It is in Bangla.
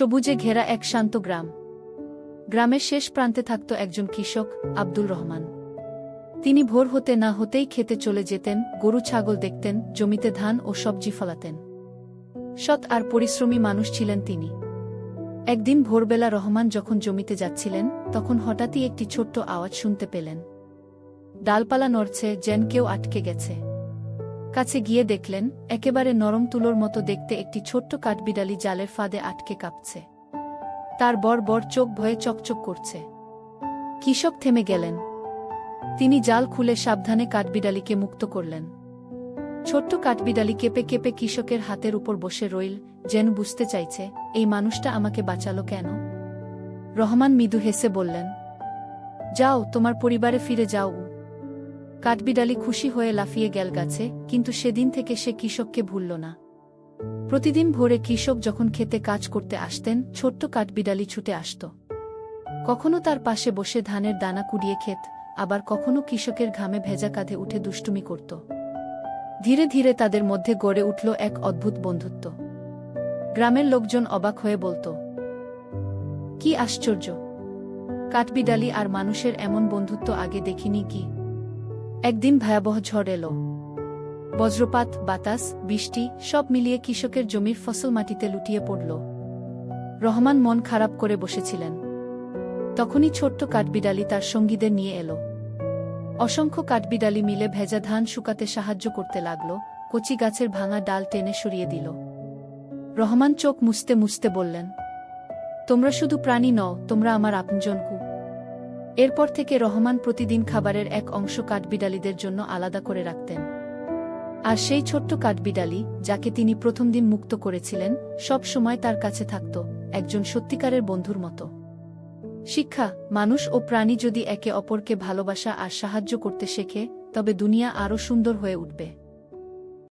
সবুজে ঘেরা এক শান্ত গ্রাম। গ্রামের শেষ প্রান্তে থাকত একজন কৃষক, আব্দুল রহমান। তিনি ভোর হতে না হতেই খেতে চলে যেতেন, গরু ছাগল দেখতেন, জমিতে ধান ও সবজি ফলাতেন। সৎ আর পরিশ্রমী মানুষ ছিলেন তিনি। একদিন ভোরবেলা রহমান যখন জমিতে যাচ্ছিলেন, তখন হঠাৎই একটি ছোট্ট আওয়াজ শুনতে পেলেন। ডালপালা নড়ছে, যেন কেউ আটকে গেছে। কাছে গিয়ে দেখলেন, একেবারে নরম তুলোর মতো দেখতে একটি ছোট্ট কাঠবিড়ালি জালের ফাঁদে আটকে কাঁপছে। তার বড় বড় চোখ ভয়ে চকচক করছে। কৃষক থেমে গেলেন। তিনি জাল খুলে সাবধানে কাঠবিড়ালিকে মুক্ত করলেন। ছোট্ট কাঠবিড়ালি কেঁপে কেঁপে কৃষকের হাতের উপর বসে রইল, যেন বুঝতে চাইছে, এই মানুষটা আমাকে বাঁচালো কেন। রহমান মৃদু হেসে বললেন, যাও, তোমার পরিবারে ফিরে যাও। কাঠবিড়ালি খুশি হয়ে লাফিয়ে গেল গাছে, কিন্তু সেদিন থেকে সে কৃষককে ভুলল না। প্রতিদিন ভোরে কৃষক যখন খেতে কাজ করতে আসতেন, ছোট্ট কাঠবিড়ালি ছুটে আসত। কখনো তার পাশে বসে ধানের দানা কুড়িয়ে খেত, আবার কখনো কৃষকের ঘামে ভেজা কাঁধে উঠে দুষ্টুমি করত। ধীরে ধীরে তাদের মধ্যে গড়ে উঠল এক অদ্ভুত বন্ধুত্ব। গ্রামের লোকজন অবাক হয়ে বলত, কি আশ্চর্য! কাঠবিড়ালি আর মানুষের এমন বন্ধুত্ব আগে দেখিনি কি। একদিন ভয়াবহ ঝড় এলো। বজ্রপাত, বাতাস, বৃষ্টি সব মিলিয়ে কৃষকের জমির ফসল মাটিতে লুটিয়ে পড়ল। রহমান মন খারাপ করে বসেছিলেন। তখনই ছোট্ট কাঠবিড়ালি তার সঙ্গীদের নিয়ে এলো। অসংখ্য কাঠবিড়ালি মিলে ভেজা ধান শুকাতে সাহায্য করতে লাগল, কচি গাছের ভাঙা ডাল টেনে সরিয়ে দিল। রহমান চোখ মুছতে মুছতে বললেন, তোমরা শুধু প্রাণী নও, তোমরা আমার আপনজন। এরপর থেকে রহমান প্রতিদিন খাবারের এক অংশ কাঠবিড়ালিদের জন্য আলাদা করে রাখতেন। আর সেই ছোট্ট কাঠবিড়ালি, যাকে তিনি প্রথম দিন মুক্ত করেছিলেন, সব সময় তার কাছে থাকত, একজন সত্যিকারের বন্ধুর মতো। শিক্ষা: মানুষ ও প্রাণী যদি একে অপরকে ভালোবাসা আর সাহায্য করতে শেখে, তবে দুনিয়া আরও সুন্দর হয়ে উঠবে।